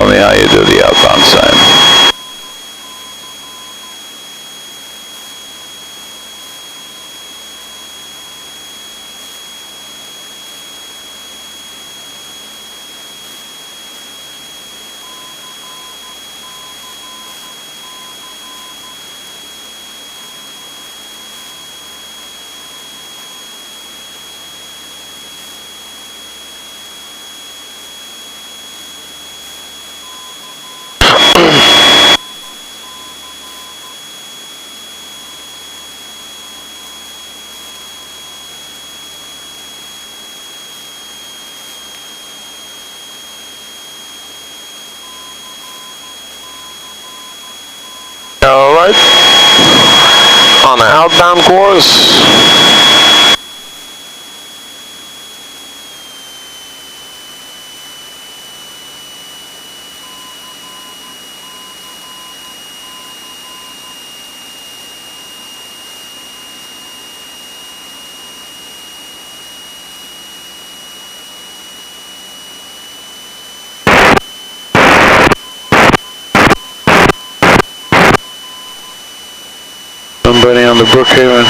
tell me how you do the outbound side. Alright, on an outbound course. Somebody on the Brookhaven.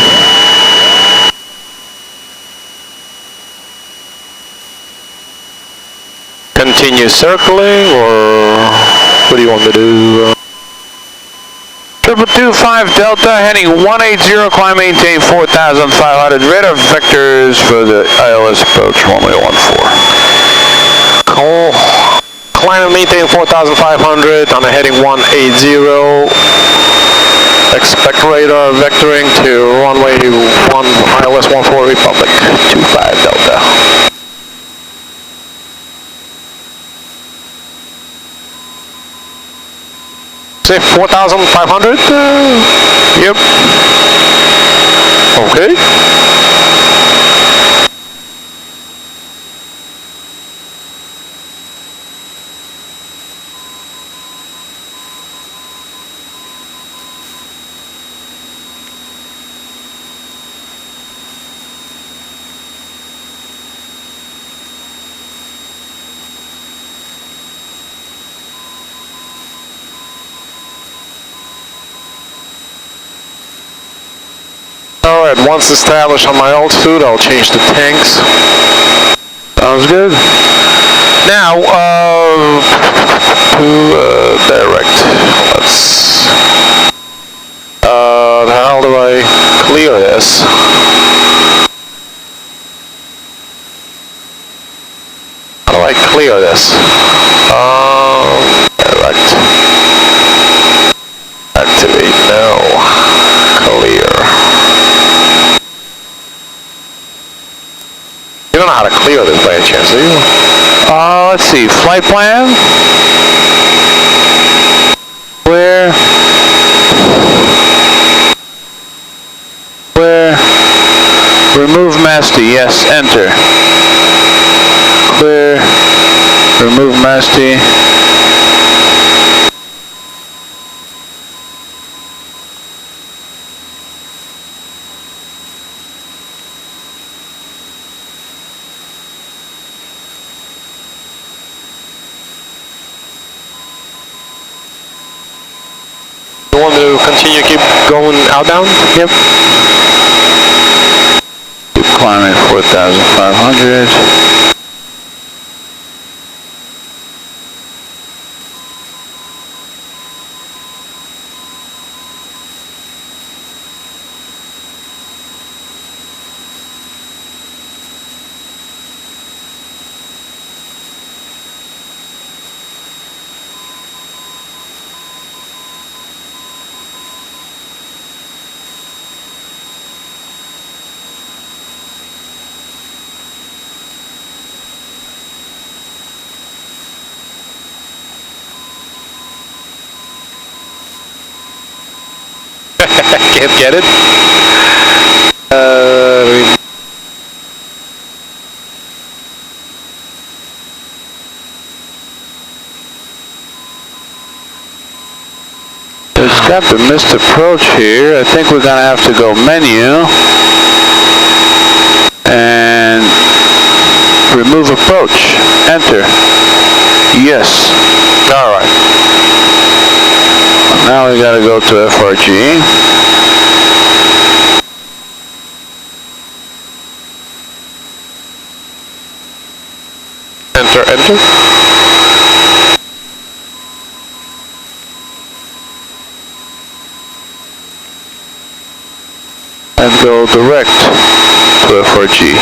Continue circling, or what do you want me to do? 2225 Delta, heading 180, climb maintain 4,500, radar vectors for the ILS approach runway 14. Cool. Climb and maintain 4,500 on a heading 180. Expect radar vectoring to runway 1 ILS 14 Republic 25 Delta. Say 4,500? Yep. Okay. Alright, once established on my altitude, I'll change the tanks. Sounds good. Now, to direct. Let's. How do I clear this? How do I clear this? Direct. Activate now. Clear. You don't know how to clear this by any chance, do you? Let's see, flight plan. Where? Remove master, yes, enter. Clear, remove master. You want me to continue, keep going outbound? Yep. Keep climbing 4,500. Can't get it. It's got the missed approach here. I think we're gonna have to go menu and remove approach. Enter. Yes. All right. Now we gotta go to FRG. Enter, enter. And go direct to FRG.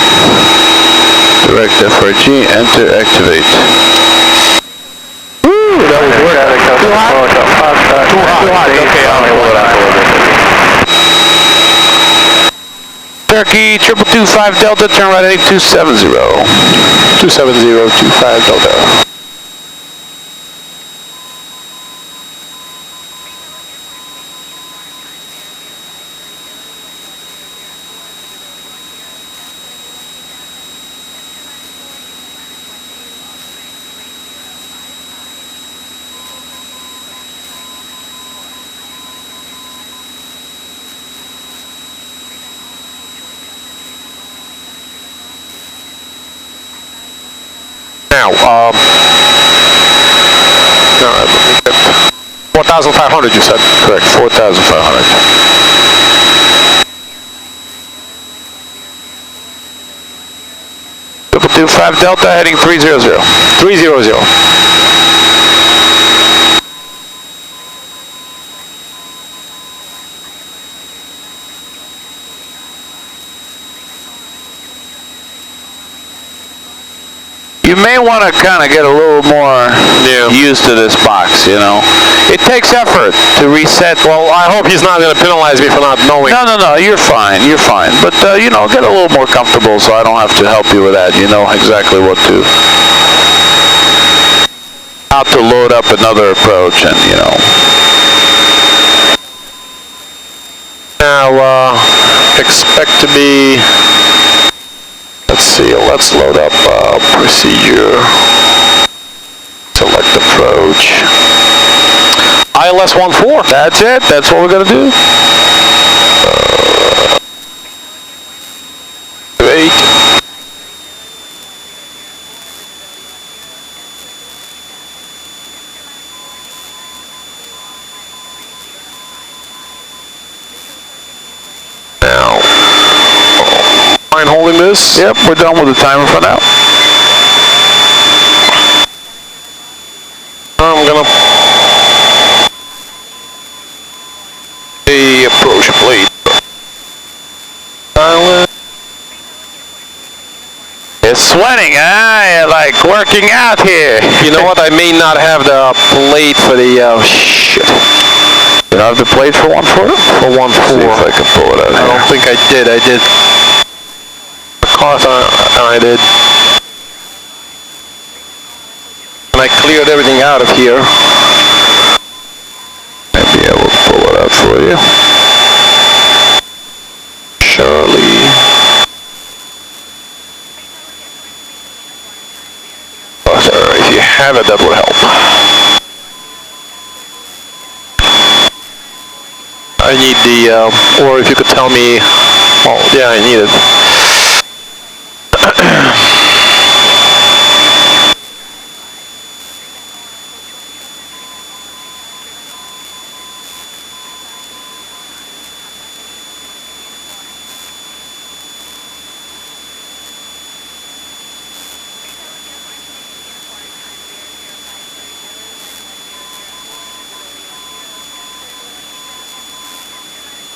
Direct FRG, enter, activate. Woo, that was working. Too hot? Too hot. Okay, I'll pull it out a little bit. Turkey, 2225 Delta, turn right heading 270. 27025 Delta. Now, all right, 4,500 you said? Correct, 4,500. Triple 25 Delta, heading 300. 300. You may want to kind of get a little more used to this box, you know. It takes effort to reset. Well, I hope he's not going to penalize me for not knowing. No, you're fine, you're fine. But, you know, get a little more comfortable so I don't have to help you with that. You know exactly what to... how to load up another approach and, you know. Now, expect to be... Let's see, let's load up procedure. Select approach. ILS 14. That's it. That's what we're going to do. 8. Now, fine holding this. Yep, we're done with the timer for now. I'm gonna the approach plate. It's sweating, You're like working out here. You know what? I may not have the plate for the shit. You don't have the plate for 1.4? For 1.4. See if I can pull it out. I don't think I did. I did. Of course, I did. And I cleared everything out of here. Maybe I will pull it out for you. Surely. If you have it, that would help. I need the, or if you could tell me, well, yeah, I need it.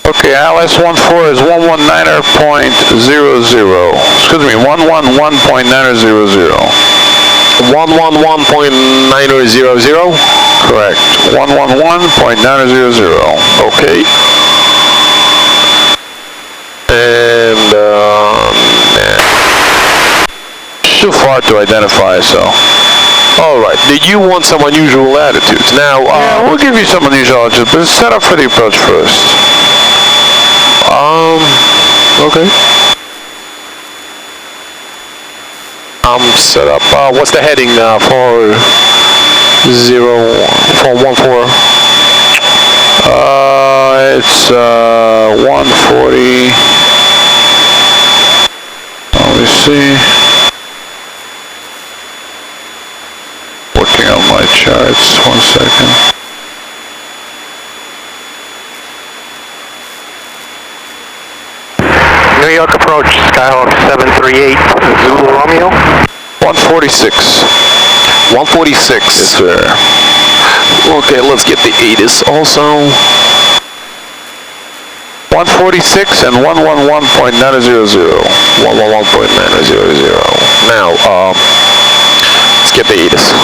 Okay, ILS 14 is 119.00. Excuse me, 111.900. 111.900? Correct. 111.900. Okay. And, too far to identify, so. Alright, did you want some unusual attitudes? Now, yeah, we'll give you some unusual attitudes, but set up for the approach first. Okay. I'm set up. What's the heading for 14? It's 140. Let me see. Working on my charts, 1 second. New York approach, Skyhawk 738, Zulu Romeo. 146. 146. Yes, sir. Okay, let's get the ATIS also. 146 and 111.900. 111.900. Now, let's get the ATIS.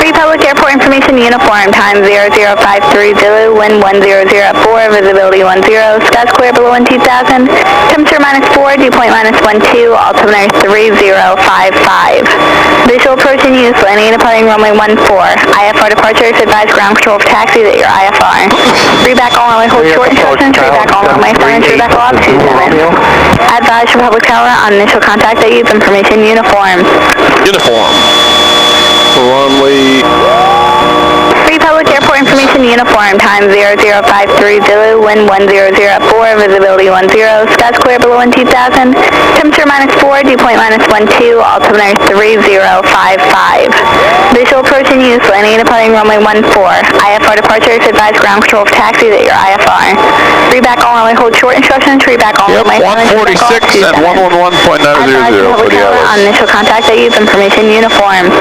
Free Public Airport Information Uniform, time 0053 Zulu, wind 1004, visibility 10, sky square below 2000, temperature -4, dew point -12, altimeter 3055. Visual approach and use, landing and departing runway 14. IFR departure is advised ground control of taxis at your IFR. Free back all runway, hold short instructions, free back all runway 7, free back all up 27. Advise Republic Tower on initial contact that use information uniform. Uniform. Runway. Free Public Airport Information Uniform, time 0053 Zulu, wind 1004, visibility 10, sky square below 2000, temperature -4, dew point -12, altimeter 3055. Visual approach and use, landing and departing runway 14. IFR departure is advised ground control of taxis at your IFR. Free back all runway, hold short instructions, free back all runway 146 and 111.900 for the ILS. On initial contact that use information uniform.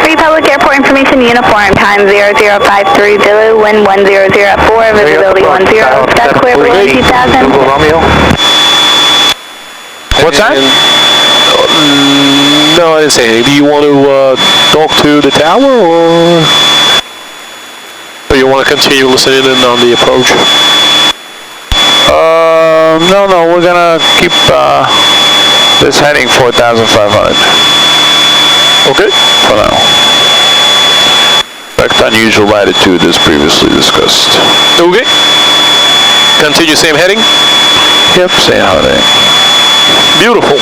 Free Public Airport Information Uniform, time 0053 Zulu, wind 1004, visibility 10, sky square below 2000. What's that? No, I didn't say anything. Do you want to talk to the tower, or you want to continue listening in on the approach? No, we're gonna keep this heading 4,500. Okay. For now. Correct unusual latitude as previously discussed. Okay. Continue same heading? Yep, same heading. Beautiful.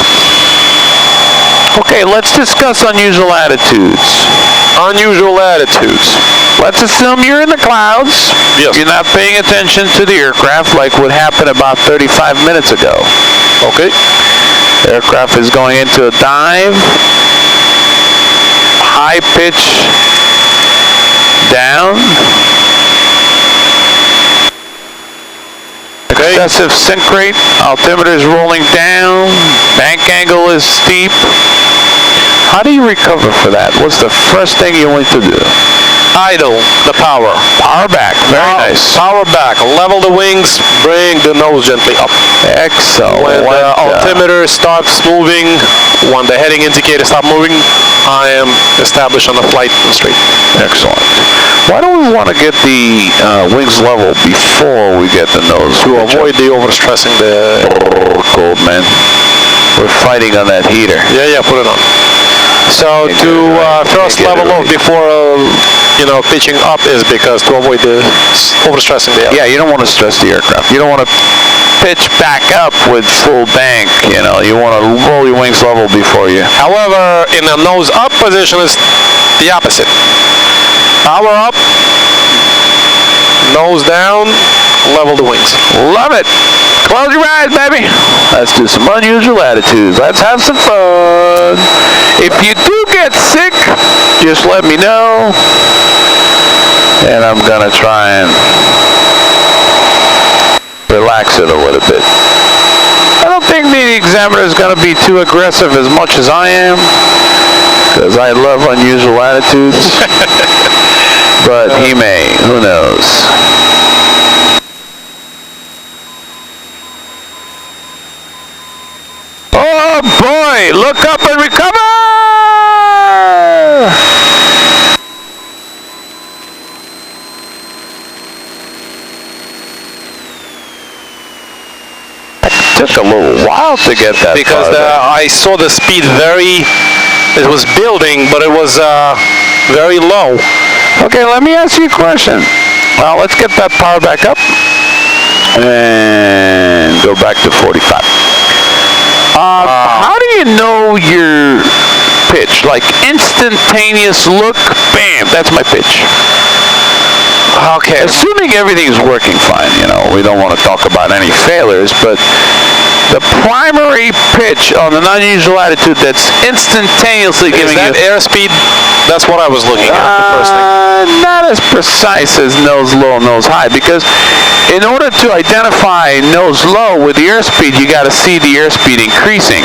Okay, let's discuss unusual latitudes. Unusual latitudes. Let's assume you're in the clouds. Yes. You're not paying attention to the aircraft like what happened about 35 minutes ago. Okay. Aircraft is going into a dive. High pitch down. Okay. Excessive sink rate. Altimeter is rolling down. Bank angle is steep. How do you recover for that? What's the first thing you want to do? Idle the power. Power back. Very nice. Power back. Level the wings. Bring the nose gently up. Excellent. When the altimeter starts moving, when the heading indicator stops moving, I am established on the flight straight. Excellent. Why don't we want to get the wings level before we get the nose? To avoid the overstressing the... Oh, cold, man. We're fighting on that heater. Yeah, put it on. So to first level off before, pitching up is because to avoid the overstressing the aircraft. Yeah, you don't want to stress the aircraft. You don't want to pitch back up with full bank, You want to roll your wings level before you. However, in a nose up position is the opposite. Power up, nose down, level the wings. Love it. Close your eyes, baby. Let's do some unusual attitudes. Let's have some fun. If you do get sick, just let me know. And I'm going to try and relax it a little bit. I don't think the examiner is going to be too aggressive as much as I am, because I love unusual attitudes. But he may. Who knows? Oh boy! Look up and recover! It took a little while to get that because I saw the speed it was building, but it was very low. Okay, let me ask you a question. Well, let's get that power back up and go back to 45. How do you know your pitch? Like instantaneous look, bam, that's my pitch. Okay. Assuming everything's working fine, we don't want to talk about any failures, but the primary pitch on an unusual attitude that's instantaneously giving Is that you... airspeed? That's what I was looking at, the first thing. Not as precise as nose low, nose high, because in order to identify nose low with the airspeed, you got to see the airspeed increasing.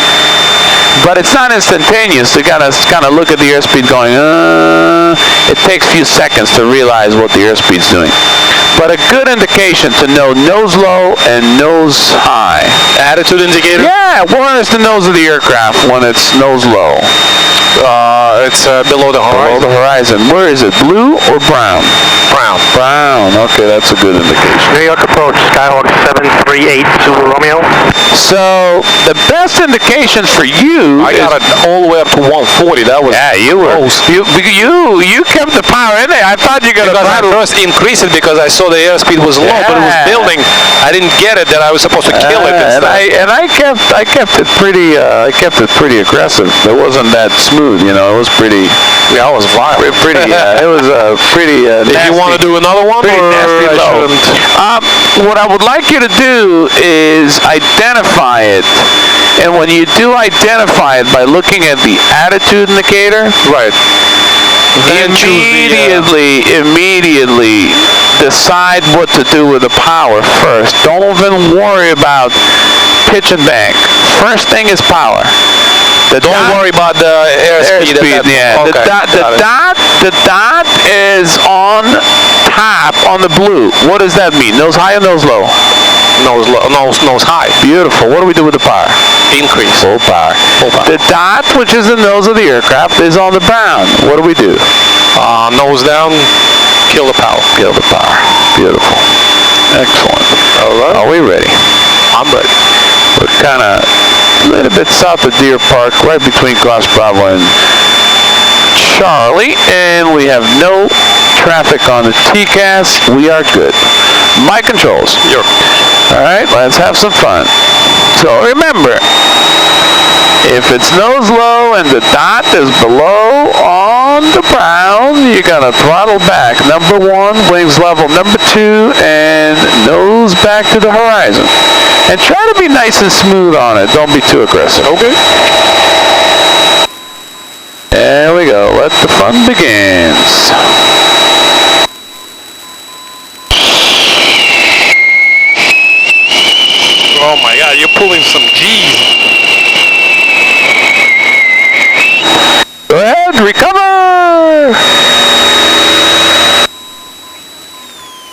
But it's not instantaneous. You got to kind of look at the airspeed going, it takes a few seconds to realize what the airspeed's doing. But a good indication to know nose low and nose high. Attitude indicator? Yeah, one is the nose of the aircraft when it's nose low. It's below the horizon. Below the horizon. Where is it, blue or brown? Brown. Brown, okay, that's a good indication. New York approach, Skyhawk 738 Zulu Romeo. So, the best indication for you I got it all the way up to 140. That was you were close. you kept the power in there. I thought you were going to Because I first increased it because I saw the airspeed was low, but it was building. I didn't get it that I was supposed to kill it. and I kept it pretty aggressive. It wasn't that smooth, you know. It was pretty. Yeah, I was violent. Pretty. It was pretty. If you want to do another one, pretty or nasty I low. shouldn't? What I would like you to do is identify it, and when you do identify it by looking at the attitude indicator, Right. Then immediately decide what to do with the power first. Don't even worry about pitch and bank. First thing is power. Don't worry about the airspeed. Yeah. Okay, The dot is on top on the blue. What does that mean? Nose high or nose low? Nose high. Beautiful. What do we do with the power? Increase. Full power. The dot, which is the nose of the aircraft, is on the brown. What do we do? Nose down. Kill the power. Kill the power. Beautiful. Excellent. All right. Are we ready? I'm ready. We're kind of a little bit south of Deer Park, right between Cross Bravo and Charlie, and we have no traffic on the TCAS. We are good. My controls. All right, let's have some fun. So remember, if it's nose low and the dot is below on the brown, you're gonna throttle back. Number 1, wings level. Number 2, and nose back to the horizon. And try to be nice and smooth on it. Don't be too aggressive. Okay. There we go. Let the fun begins. Oh my God, you're pulling some G's. Go ahead, recover!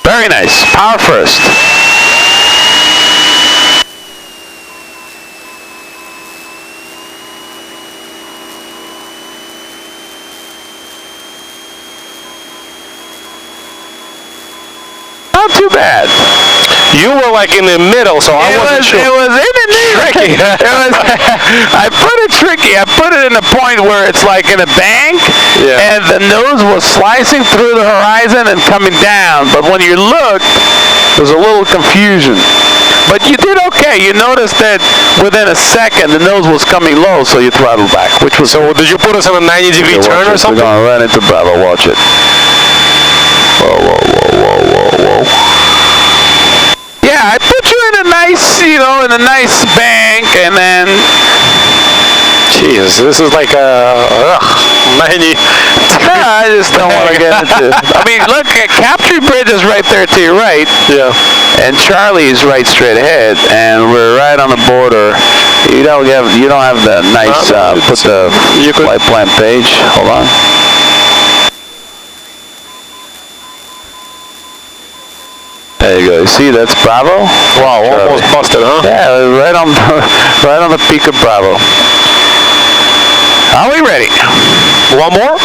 Very nice. Power first. Not too bad. You were like in the middle, so I wasn't sure. It was in the tricky. I put it tricky. I put it in a point where it's like in a bank, and the nose was slicing through the horizon and coming down. But when you looked, there was a little confusion. But you did okay. You noticed that within a second, the nose was coming low, so you throttled back, which was... So did you put us on a 90-degree turn or something? We're going to run into Bravo. Watch it. Whoa, whoa, whoa, whoa, whoa, whoa. Yeah, I put you in a nice, in a nice bank, and then... Jesus, this is like a 90... I just don't want to get into... I mean, look, Capture Bridge is right there to your right. Yeah. And Charlie is right straight ahead, and we're right on the border. You don't have the nice, put the flight plan page. Hold on. There you go. You see, that's Bravo. Wow, almost busted, huh? Yeah, right on the peak of Bravo. Are we ready? One more?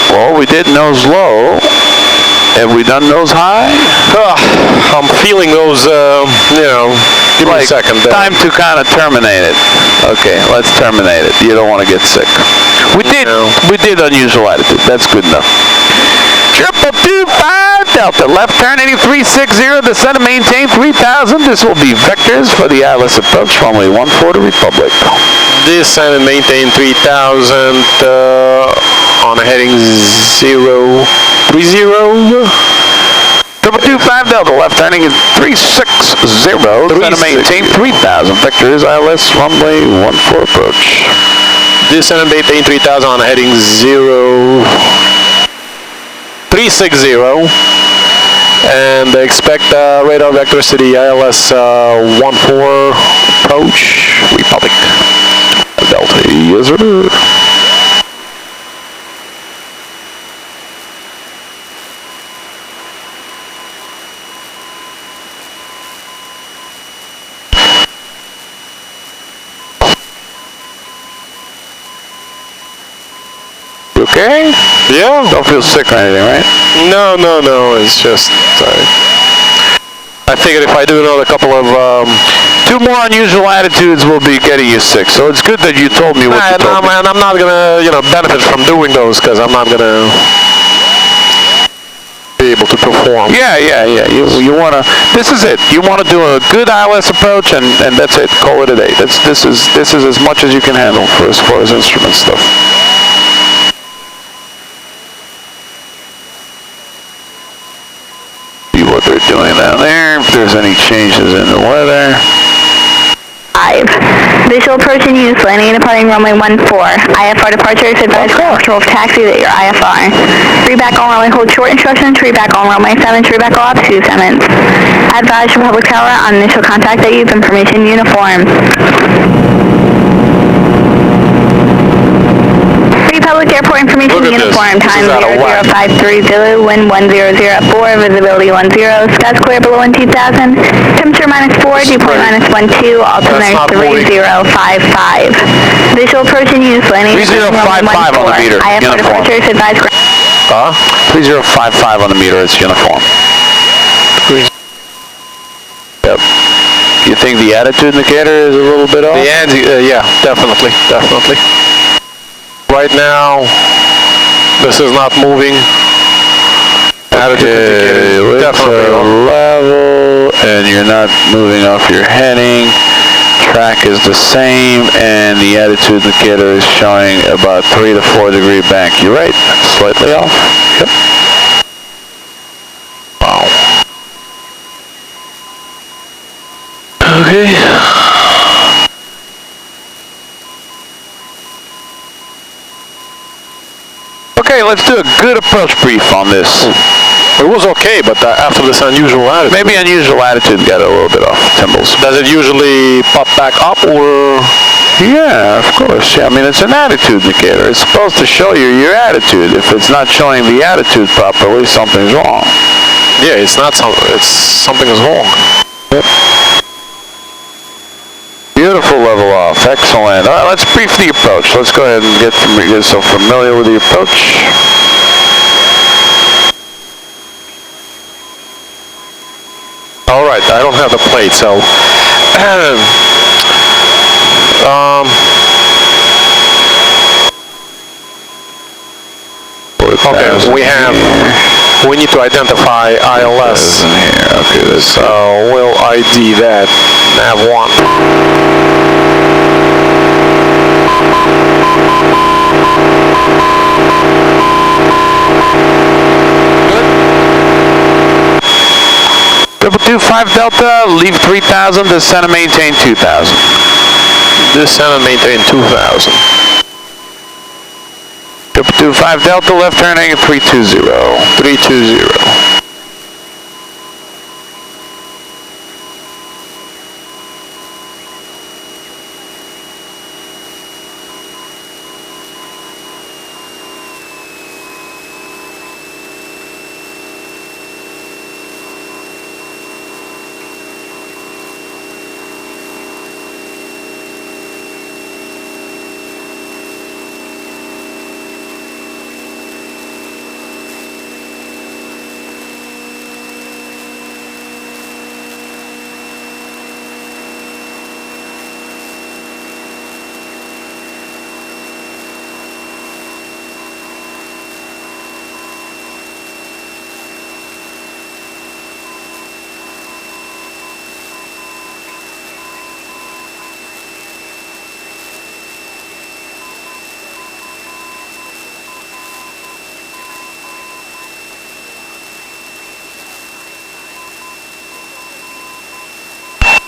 Well, we did nose low. Have we done nose high? I'm feeling those, give me a second there. Time to kind of terminate it. Okay, let's terminate it. You don't want to get sick. We did unusual attitude. That's good enough. 2225 Delta, left turn 8360, descend and maintain 3000. This will be vectors for the ILS approach, runway 14 to Republic. Descend and maintain 3000 on a heading 030. 225 Delta, left turning in 360, center maintain 3000, vector is ILS, runway 14 approach. Descend and maintain 3000 on heading 0360. And expect radar vector to the ILS 14 approach, Republic. Delta, yes sir. You okay? Yeah. Don't feel sick or anything, right? No. It's just I figured if I do another couple of 2 more unusual attitudes will be getting you sick. So it's good that you told me what you told me. And I'm not gonna benefit from doing those because I'm not gonna be able to perform. Yeah. You wanna. This is it. You wanna do a good ILS approach, and that's it. Call it a day. This is as much as you can handle for as far as instrument stuff. See what they're doing down there. If there's any changes in the weather. 5. Visual approach and use, landing and departing runway 14. IFR departure is advised control of taxi at your IFR. 3 back on runway, hold short instructions, 3 back on runway 7, 3 back off, 2 seconds. Advise Republic Tower on initial contact that you've information uniform. Republic Airport information uniform, time 0053 Zulu, wind 1004, visibility 10, skies clear below 2000, temperature -4, dew point -12, altimeter 3055. Visual approach and use, landing 3055 on the meter, IFR uniform. departure is advised. 3055 on the meter, it's uniform. Yep. You think the attitude indicator is a little bit off? Yeah, definitely. Right now, this is not moving. Okay, with level, and you're not moving off your heading. Track is the same, and the attitude indicator is showing about 3 to 4 degree bank. You're right, slightly off. Yep. Wow. Okay. Okay, let's do a good approach brief on this. It was okay, but after this unusual attitude. Maybe unusual attitude got a little bit off, Timbles. Does it usually pop back up, or? Yeah, of course. Yeah, I mean, it's an attitude indicator. It's supposed to show you your attitude. If it's not showing the attitude properly, something's wrong. Yeah, it's not something is wrong. Yep. Beautiful level off. Excellent. All right, let's brief the approach. Let's go ahead and get yourself familiar with the approach. All right, I don't have the plate, so okay, we need to identify ILS. Okay, so we'll ID that. Nav1. Good. 25 Delta, leave 3000, descend and maintain 2000. Descend and maintain 2000. 25 Delta, left turning at 320. 320.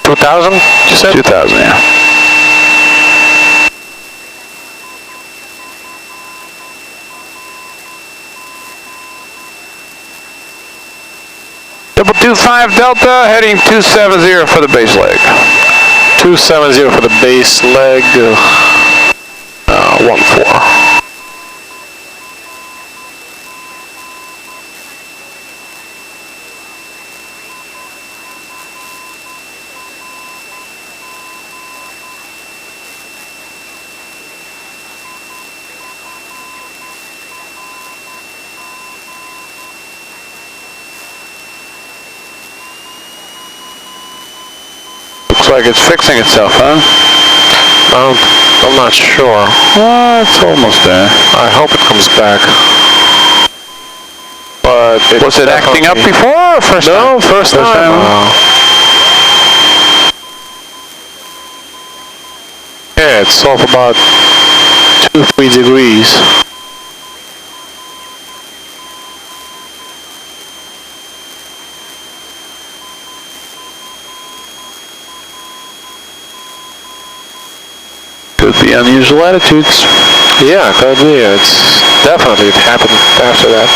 2,000, you said? 2,000, yeah. Double 25 Delta, heading 270 for the base leg. 270 for the base leg, 14. Looks like it's fixing itself, huh? I'm not sure. It's almost there. I hope it comes back. But was it acting up before or first time? No, first time. Yeah, it's off about 2-3 degrees. Could be unusual attitudes. Yeah, could be. It's definitely, it happened after that.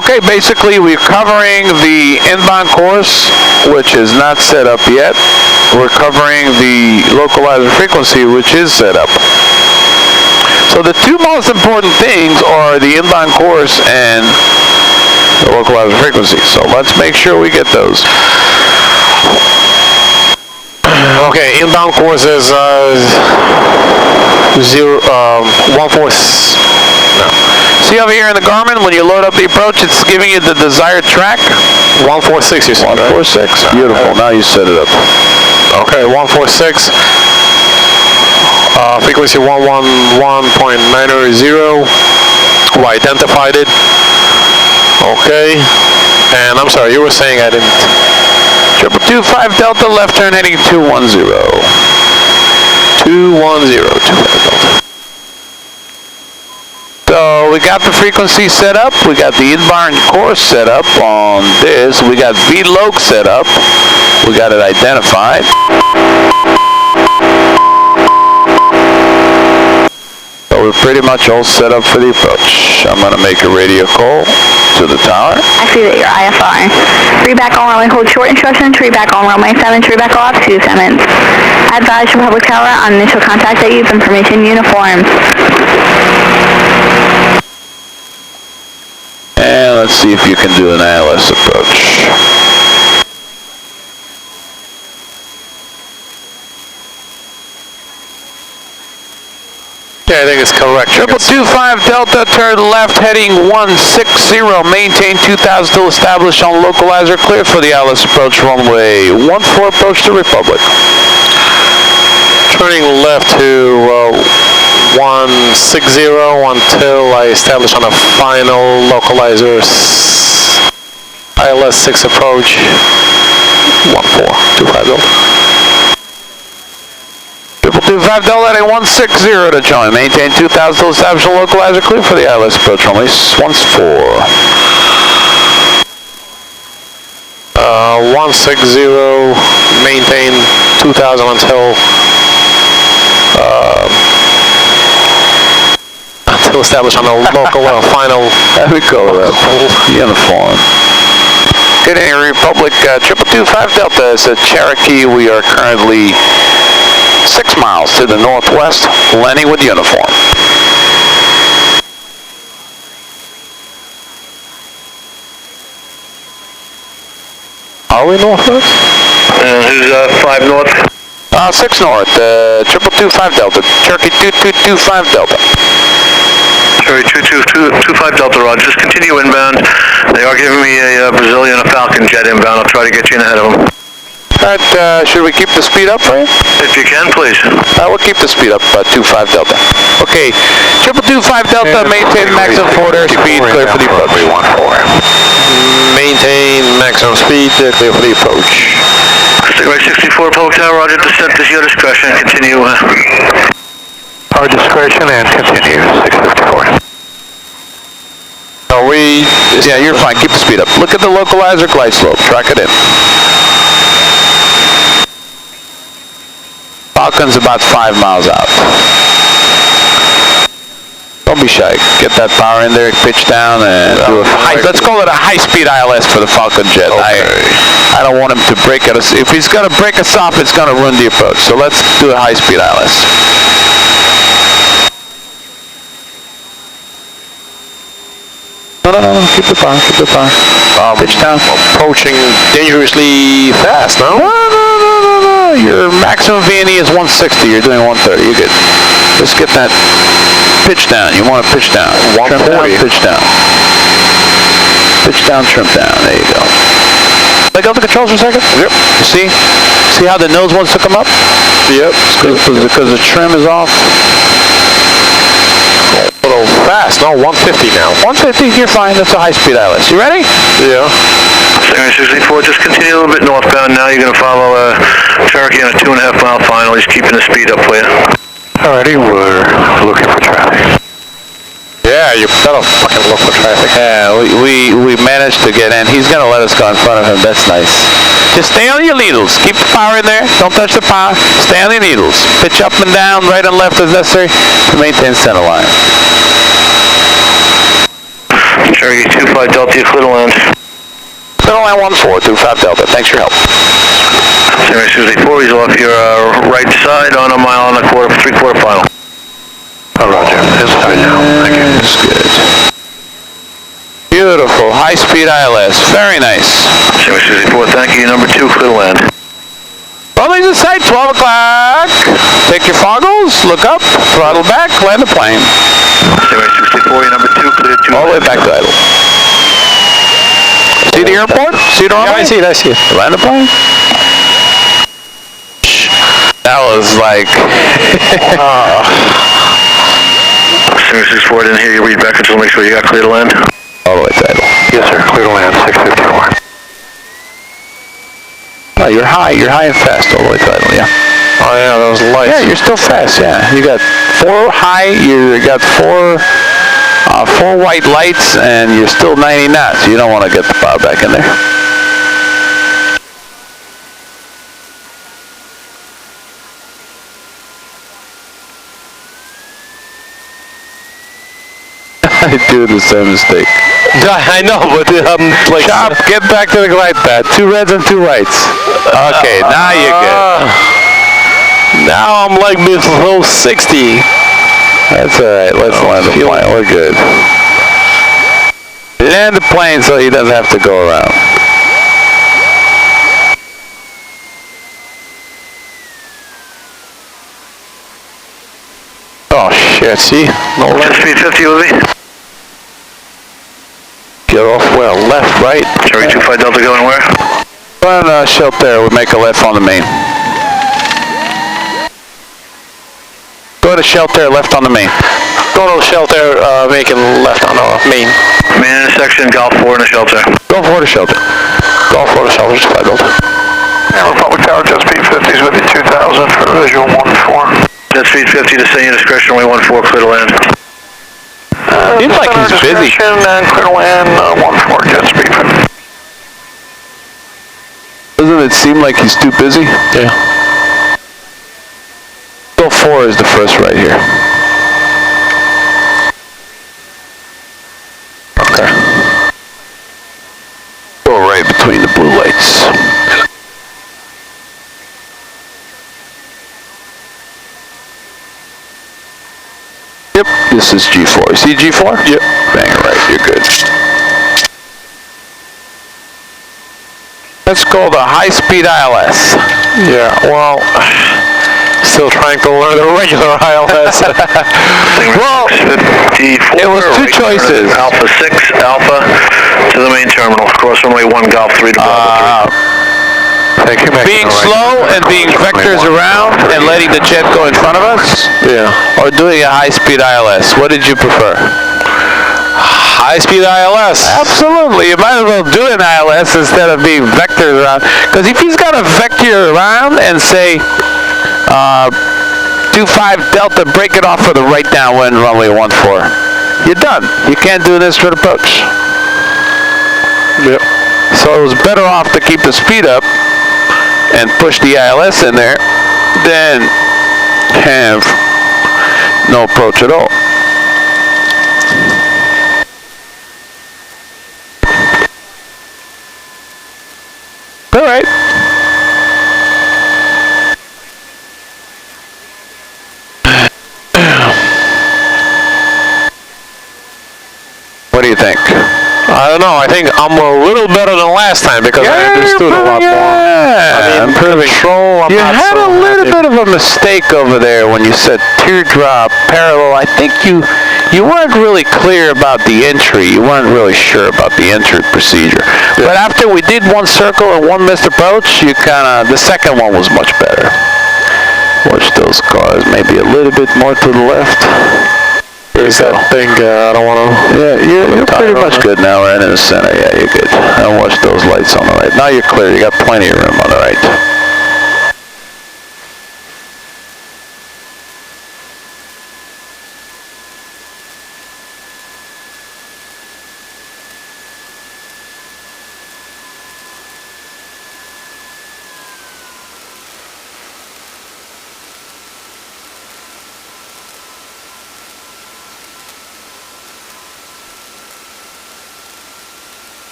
Okay, basically we're covering the inbound course, which is not set up yet. We're covering the localizer frequency, which is set up. So the two most important things are the inbound course and the localizer frequency. So let's make sure we get those. Okay, inbound course is 14. No. See over here in the Garmin, when you load up the approach, it's giving you the desired track. 146, you said, 146. Right? Beautiful. Now you set it up. Okay, 146. Frequency 111.900. We identified it. Okay. And I'm sorry, you were saying I didn't. 2225 Delta, left turn heading 210. 210, 25 Delta. So we got the frequency set up, we got the inbound course set up on this, we got VLOC set up, we got it identified. So we're pretty much all set up for the approach. I'm going to make a radio call to the tower. I see that you're IFR. Reback on runway, hold short instructions, reback on runway 7, reback off 2 7. Advise Republic Tower on initial contact that use information uniform. And let's see if you can do an ILS approach. Yeah, I think it's correct. 2225 Delta, turn left heading 160, maintain 2000 till established on localizer, clear for the ILS approach runway 14 approach to Republic. Turning left to 160 until I establish on a final localizer ILS 6 approach 1425 Delta. 2225 Delta at 160 to join. Maintain 2000 till establish on localizer, clear for the ILS approach runway 14. 160, maintain 2000 until establish on a local final. There we go, uniform. Good day, Republic 2225 Delta. It's a Cherokee. We are currently 6 miles to the northwest, landing with uniform. Are we northwest? Who's 5 north? 6 north, 2225 Delta, Cherokee 2225 Delta. Cherokee 2225 Delta, Roger. Just continue inbound. They are giving me a Brazilian, a Falcon jet inbound. I'll try to get you in ahead of them. Alright, should we keep the speed up for you? If you can, please. We'll keep the speed up, 25 Delta. Okay, 2225 Delta, maintain maximum forward airspeed, clear for the approach. Maintain maximum speed, clear for the approach. Right 64 Public Tower, Roger. Descent is your discretion. Continue. Our discretion and continue. 654. Are we? Yeah, you're fine. Keep the speed up. Look at the localizer glide slope. Track it in. Falcon's about 5 miles out. Don't be shy. Get that power in there, pitch down, and do a let's call it a high-speed ILS for the Falcon jet. Okay. I don't want him to break us. If he's going to break us off, it's going to ruin the approach. So let's do a high-speed ILS. No, keep the power, keep the power. Pitch down. Approaching dangerously fast, no? No. Your maximum VNE is 160. You're doing 130. You're good. Just get that pitch down. You want to pitch down. Trim down, pitch down. Pitch down, trim down. There you go. Let go of the controls for a second. Yep. You see? See how the nose wants to come up? Yep. Because the trim is off. A little fast. No, 150 now. 150, you're fine. That's a high-speed ILS. You ready? Yeah. Singer 64, just continue a little bit northbound. Now you're going to follow Cherokee on a 2.5 mile final. He's keeping the speed up for you. Alrighty, we're looking for traffic. Yeah, you better fucking look for traffic. Yeah, we managed to get in. He's going to let us go in front of him. That's nice. Just stay on your needles. Keep the power in there. Don't touch the power. Stay on your needles. Pitch up and down, right and left as necessary to maintain center line. Cherokee 25 Delta, clear to land. Clear to land 14, 25 Delta. Thanks for your help. Singer 64, he's off your right side on a mile and a quarter, 3/4 final. Oh, roger. It's fine now. Thank you. That's good. Beautiful. High-speed ILS. Very nice. Singer 64, thank you. Number 2, clear to land. Runway's in sight, 12 o'clock. Take your foggles, look up, throttle back, land the plane. Singer 64, your number 2, clear to All the way back to idle. See the airport? See the runway? Yeah, I see it. Land the plane. That was like... Singer 64, didn't hear you read back until make sure you got clear to land. All the way to idle. Yes, sir. Clear to land, 651. Oh, you're high and fast all the way to idle, yeah. Oh, yeah, those lights. Yeah, you're still fast, yeah. You got 4 high, you got 4 white lights, and you're still 90 knots. You don't want to get the power back in there. I do the same mistake. I know, but like... Chop, get back to the glide pad. 2 reds and 2 whites. Okay, now you're good. Now I'm like below 60. That's alright, let's land the plane. We're good. Land the plane so he doesn't have to go around. Oh shit, see? No left. Speed 50 with me. Get off where? Left, right? Cherokee 25 Delta going where? Go on shelter, we make a left on the main. Go to shelter, left on the main. Go to shelter, making left on our main. Main intersection, Golf 4 in the shelter. Go for the shelter. Go for the shelter, just 5 Delta. Yeah, Republic Tower, jet speed 50s with you, 2000 for visual 14. Jet speed 50 to send you discretion, way 14, clear to land. Seems like he's busy. And clear to land, 14, jet speed 50. Doesn't it seem like he's too busy? Yeah. Go 4 is the first right here. Okay. Go right between the blue lights. Yep, this is G4. See G4? Yep. Bang right, you're good. Let's go the high-speed ILS. Yeah, well, still trying to learn the regular ILS. Well, it was 2 choices. Alpha 6, Alpha to the main terminal. Cross runway 1, Golf 3 to Bravo 3. Being slow and being vectors around and letting the jet go in front of us? Yeah. Or doing a high-speed ILS? What did you prefer? High-speed ILS. Absolutely. You might as well do an ILS instead of being vectors around. Because if he's got to vector you around and say, 25 Delta, break it off for the right downwind runway 14, you're done. You can't do this for the approach. Yep. So it was better off to keep the speed up and push the ILS in there than have no approach at all. All right. What do you think? I don't know. I think I'm a little better than last time because I understood a lot more. I mean, control, I'm you not had so a little happy. bit of a mistake over there when you said teardrop, parallel. I think you weren't really clear about the entry. You weren't really sure about the entry procedure. But after we did one circle and one missed approach, you the second one was much better. Watch those cars, maybe a little bit more to the left. Is that thing, I don't want to... Yeah, you're pretty much good now, right in the center. Yeah, you're good. And watch those lights on the right. Now you're clear. You got plenty of room on the right.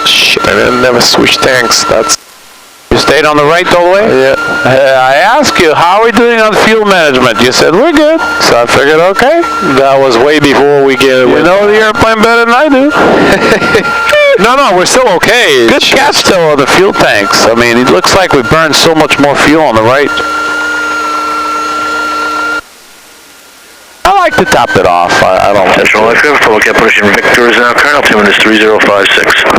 Shit, I didn't never switch tanks. That's... You stayed on the right all the way? Yeah. I asked you, how are we doing on fuel management? You said, we're good. So I figured, okay. That was way before we get... You know the airplane better than I do. No, we're still okay. Good catch, though, on the fuel tanks. I mean, it looks like we burned so much more fuel on the right. I like to top it off. I don't like Central Life, Public Operation Victor is now current. Altimeter is 3056.